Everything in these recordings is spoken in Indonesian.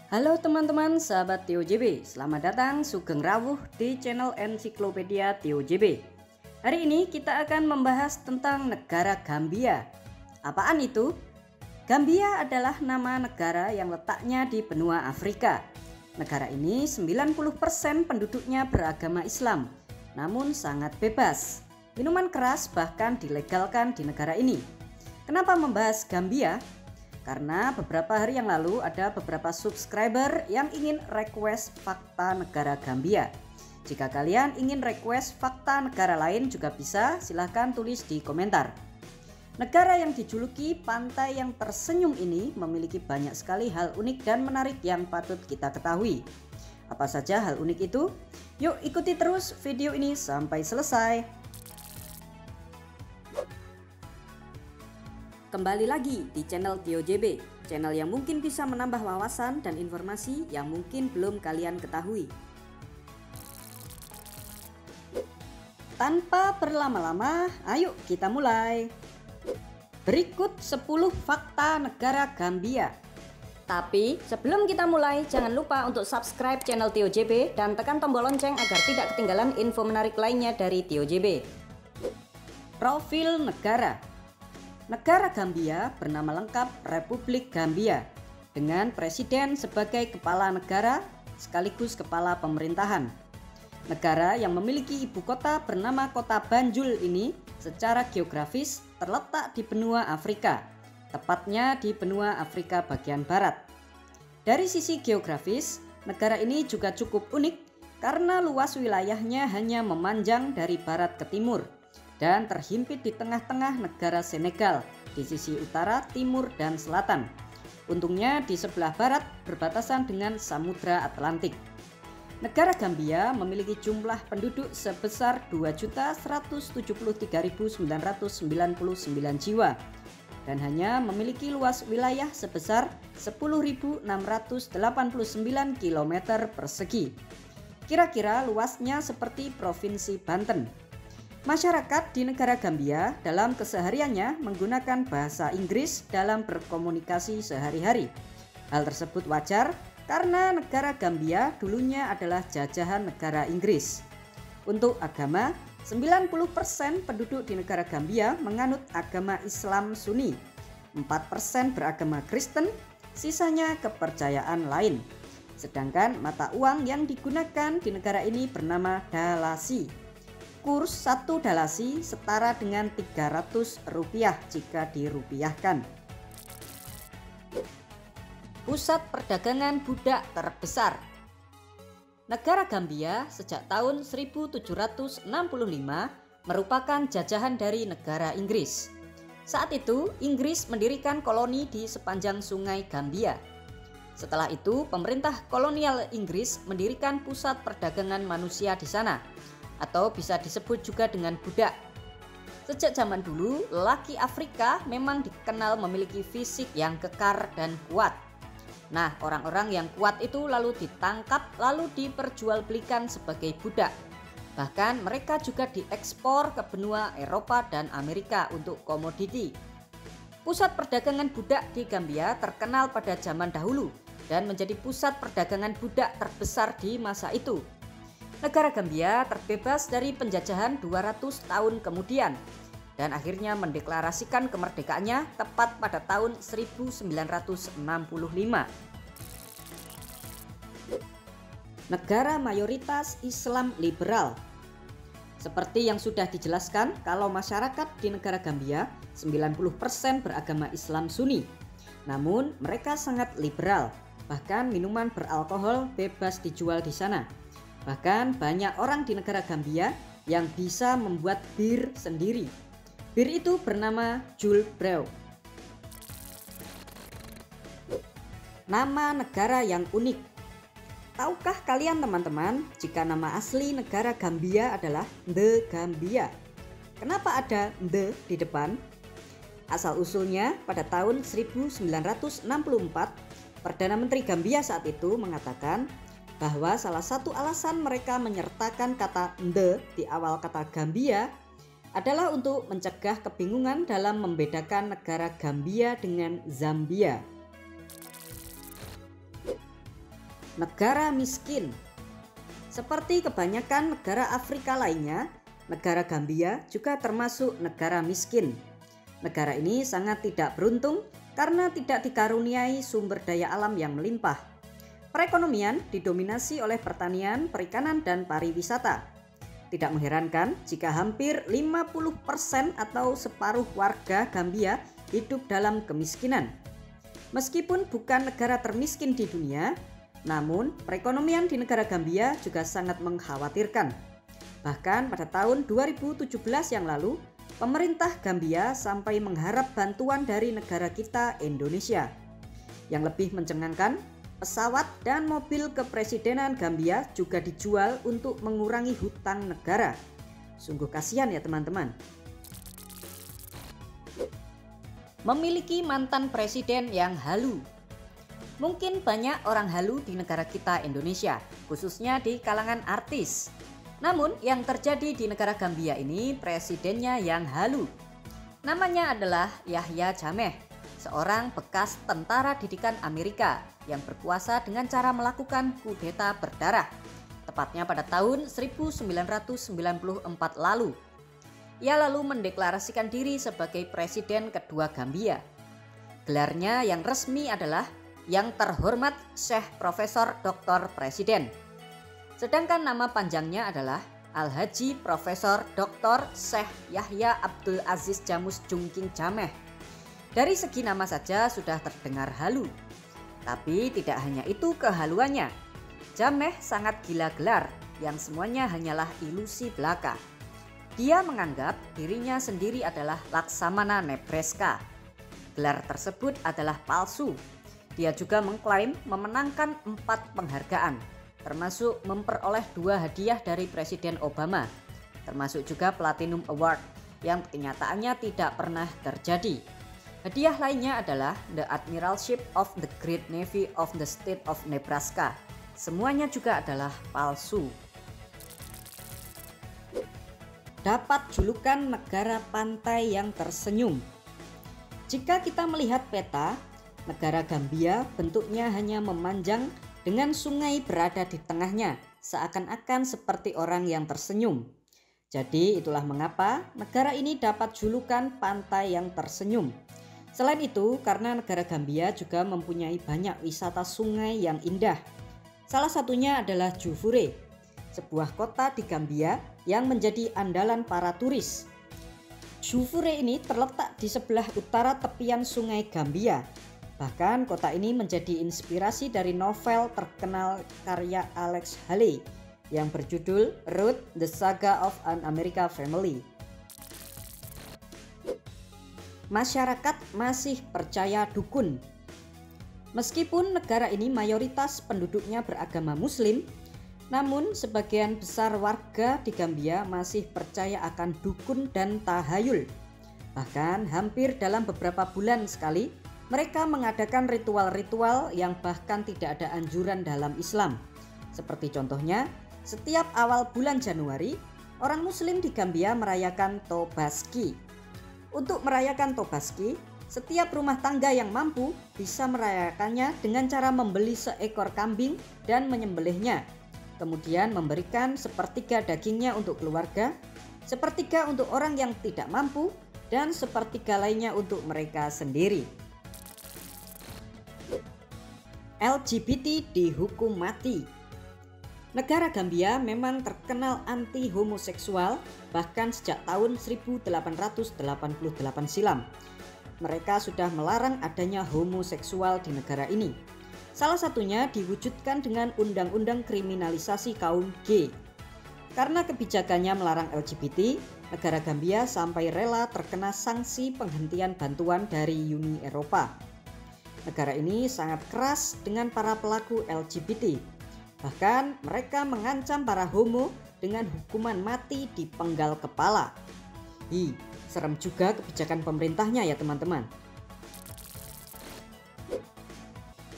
Halo teman-teman sahabat TOJB, selamat datang sugeng rawuh di channel Ensiklopedia TOJB. Hari ini kita akan membahas tentang negara Gambia. Apaan itu? Gambia adalah nama negara yang letaknya di benua Afrika. Negara ini 90% penduduknya beragama Islam, namun sangat bebas. Minuman keras bahkan dilegalkan di negara ini. Kenapa membahas Gambia? Karena beberapa hari yang lalu ada beberapa subscriber yang ingin request fakta negara Gambia. Jika kalian ingin request fakta negara lain juga bisa, silahkan tulis di komentar. Negara yang dijuluki pantai yang tersenyum ini memiliki banyak sekali hal unik dan menarik yang patut kita ketahui. Apa saja hal unik itu? Yuk ikuti terus video ini sampai selesai. Kembali lagi di channel TOJB, channel yang mungkin bisa menambah wawasan dan informasi yang mungkin belum kalian ketahui. Tanpa berlama-lama, ayo kita mulai. Berikut 10 fakta negara Gambia. Tapi sebelum kita mulai, jangan lupa untuk subscribe channel TOJB dan tekan tombol lonceng agar tidak ketinggalan info menarik lainnya dari TOJB. Profil negara. Negara Gambia bernama lengkap Republik Gambia, dengan presiden sebagai kepala negara sekaligus kepala pemerintahan. Negara yang memiliki ibu kota bernama Kota Banjul ini secara geografis terletak di benua Afrika, tepatnya di benua Afrika bagian barat. Dari sisi geografis, negara ini juga cukup unik karena luas wilayahnya hanya memanjang dari barat ke timur dan terhimpit di tengah-tengah negara Senegal di sisi utara, timur, dan selatan. Untungnya di sebelah barat berbatasan dengan Samudra Atlantik. Negara Gambia memiliki jumlah penduduk sebesar 2.173.999 jiwa dan hanya memiliki luas wilayah sebesar 10.689 km persegi. Kira-kira luasnya seperti Provinsi Banten. Masyarakat di negara Gambia dalam kesehariannya menggunakan bahasa Inggris dalam berkomunikasi sehari-hari. Hal tersebut wajar karena negara Gambia dulunya adalah jajahan negara Inggris. Untuk agama, 90% penduduk di negara Gambia menganut agama Islam Sunni, 4% beragama Kristen, sisanya kepercayaan lain. Sedangkan mata uang yang digunakan di negara ini bernama dalasi. Kurs 1 dalasi setara dengan 300 rupiah jika dirupiahkan. Pusat perdagangan budak terbesar. Negara Gambia sejak tahun 1765 merupakan jajahan dari negara Inggris. Saat itu Inggris mendirikan koloni di sepanjang sungai Gambia. Setelah itu pemerintah kolonial Inggris mendirikan pusat perdagangan manusia di sana, atau bisa disebut juga dengan budak. Sejak zaman dulu, lelaki Afrika memang dikenal memiliki fisik yang kekar dan kuat. Nah, orang-orang yang kuat itu lalu ditangkap lalu diperjualbelikan sebagai budak. Bahkan mereka juga diekspor ke benua Eropa dan Amerika untuk komoditi. Pusat perdagangan budak di Gambia terkenal pada zaman dahulu dan menjadi pusat perdagangan budak terbesar di masa itu. Negara Gambia terbebas dari penjajahan 200 tahun kemudian dan akhirnya mendeklarasikan kemerdekaannya tepat pada tahun 1965. Negara mayoritas Islam liberal. Seperti yang sudah dijelaskan, kalau masyarakat di negara Gambia 90% beragama Islam Sunni. Namun mereka sangat liberal, bahkan minuman beralkohol bebas dijual di sana. Bahkan banyak orang di negara Gambia yang bisa membuat bir sendiri. Bir itu bernama Jules Brew. Nama negara yang unik. Tahukah kalian teman-teman jika nama asli negara Gambia adalah The Gambia? Kenapa ada The di depan? Asal-usulnya pada tahun 1964, Perdana Menteri Gambia saat itu mengatakan bahwa salah satu alasan mereka menyertakan kata "the" di awal kata Gambia adalah untuk mencegah kebingungan dalam membedakan negara Gambia dengan Zambia. Negara miskin. Seperti kebanyakan negara Afrika lainnya, negara Gambia juga termasuk negara miskin. Negara ini sangat tidak beruntung karena tidak dikaruniai sumber daya alam yang melimpah. Perekonomian didominasi oleh pertanian, perikanan, dan pariwisata. Tidak mengherankan jika hampir 50% atau separuh warga Gambia hidup dalam kemiskinan. Meskipun bukan negara termiskin di dunia, namun perekonomian di negara Gambia juga sangat mengkhawatirkan. Bahkan pada tahun 2017 yang lalu, pemerintah Gambia sampai mengharap bantuan dari negara kita Indonesia. Yang lebih mencengangkan, pesawat dan mobil kepresidenan Gambia juga dijual untuk mengurangi hutang negara. Sungguh kasihan ya teman-teman. Memiliki mantan presiden yang halu. Mungkin banyak orang halu di negara kita Indonesia, khususnya di kalangan artis. Namun yang terjadi di negara Gambia ini presidennya yang halu. Namanya adalah Yahya Jammeh, seorang bekas tentara didikan Amerika yang berkuasa dengan cara melakukan kudeta berdarah, tepatnya pada tahun 1994 lalu. Ia lalu mendeklarasikan diri sebagai presiden kedua Gambia. Gelarnya yang resmi adalah Yang Terhormat Syekh Profesor Dr. Presiden. Sedangkan nama panjangnya adalah Al-Haji Profesor Dr. Syekh Yahya Abdul Aziz Jamus Jungking Jammeh. Dari segi nama saja sudah terdengar halu. Tapi tidak hanya itu kehaluannya. Jammeh sangat gila gelar yang semuanya hanyalah ilusi belaka. Dia menganggap dirinya sendiri adalah Laksamana Nebraska. Gelar tersebut adalah palsu. Dia juga mengklaim memenangkan 4 penghargaan, termasuk memperoleh 2 hadiah dari Presiden Obama, termasuk juga Platinum Award yang kenyataannya tidak pernah terjadi. Hadiah lainnya adalah The Admiralship of the Great Navy of the State of Nebraska. Semuanya juga adalah palsu. Dapat julukan negara pantai yang tersenyum. Jika kita melihat peta, negara Gambia bentuknya hanya memanjang dengan sungai berada di tengahnya, seakan-akan seperti orang yang tersenyum. Jadi itulah mengapa negara ini dapat julukan pantai yang tersenyum. Selain itu, karena negara Gambia juga mempunyai banyak wisata sungai yang indah. Salah satunya adalah Jufure, sebuah kota di Gambia yang menjadi andalan para turis. Jufure ini terletak di sebelah utara tepian sungai Gambia. Bahkan kota ini menjadi inspirasi dari novel terkenal karya Alex Haley yang berjudul Ruth: The Saga of an American Family. Masyarakat masih percaya dukun. Meskipun negara ini mayoritas penduduknya beragama Muslim, namun sebagian besar warga di Gambia masih percaya akan dukun dan tahayul. Bahkan hampir dalam beberapa bulan sekali, mereka mengadakan ritual-ritual yang bahkan tidak ada anjuran dalam Islam. Seperti contohnya, setiap awal bulan Januari, orang Muslim di Gambia merayakan Tobaski. Untuk merayakan Tobaski, setiap rumah tangga yang mampu bisa merayakannya dengan cara membeli seekor kambing dan menyembelihnya. Kemudian memberikan sepertiga dagingnya untuk keluarga, sepertiga untuk orang yang tidak mampu, dan sepertiga lainnya untuk mereka sendiri. LGBT dihukum mati. Negara Gambia memang terkenal anti homoseksual bahkan sejak tahun 1888 silam. Mereka sudah melarang adanya homoseksual di negara ini. Salah satunya diwujudkan dengan undang-undang kriminalisasi kaum gay. Karena kebijakannya melarang LGBT, negara Gambia sampai rela terkena sanksi penghentian bantuan dari Uni Eropa. Negara ini sangat keras dengan para pelaku LGBT. Bahkan mereka mengancam para homo dengan hukuman mati di penggal kepala. Serem juga kebijakan pemerintahnya ya teman-teman.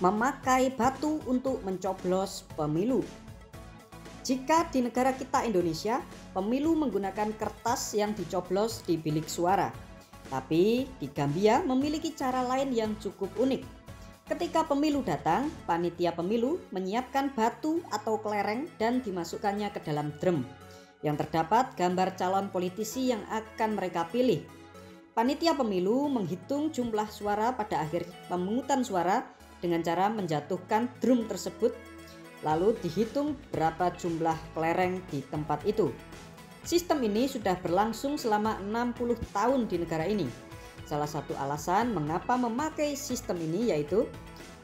Memakai batu untuk mencoblos pemilu. Jika di negara kita Indonesia, pemilu menggunakan kertas yang dicoblos di bilik suara. Tapi di Gambia memiliki cara lain yang cukup unik. Ketika pemilu datang, panitia pemilu menyiapkan batu atau kelereng dan dimasukkannya ke dalam drum yang terdapat gambar calon politisi yang akan mereka pilih. Panitia pemilu menghitung jumlah suara pada akhir pemungutan suara dengan cara menjatuhkan drum tersebut, lalu dihitung berapa jumlah kelereng di tempat itu. Sistem ini sudah berlangsung selama 60 tahun di negara ini. Salah satu alasan mengapa memakai sistem ini yaitu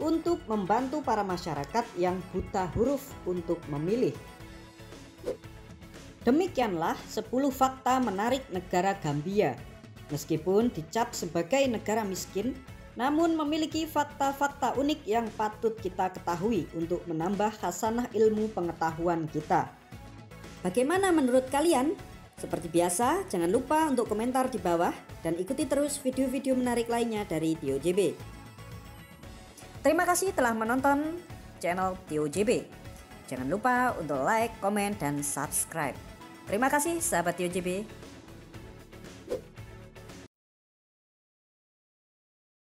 untuk membantu para masyarakat yang buta huruf untuk memilih. Demikianlah 10 fakta menarik negara Gambia. Meskipun dicap sebagai negara miskin, namun memiliki fakta-fakta unik yang patut kita ketahui untuk menambah khasanah ilmu pengetahuan kita. Bagaimana menurut kalian? Seperti biasa, jangan lupa untuk komentar di bawah dan ikuti terus video-video menarik lainnya dari Tio JB. Terima kasih telah menonton channel Tio JB. Jangan lupa untuk like, komen, dan subscribe. Terima kasih sahabat Tio JB.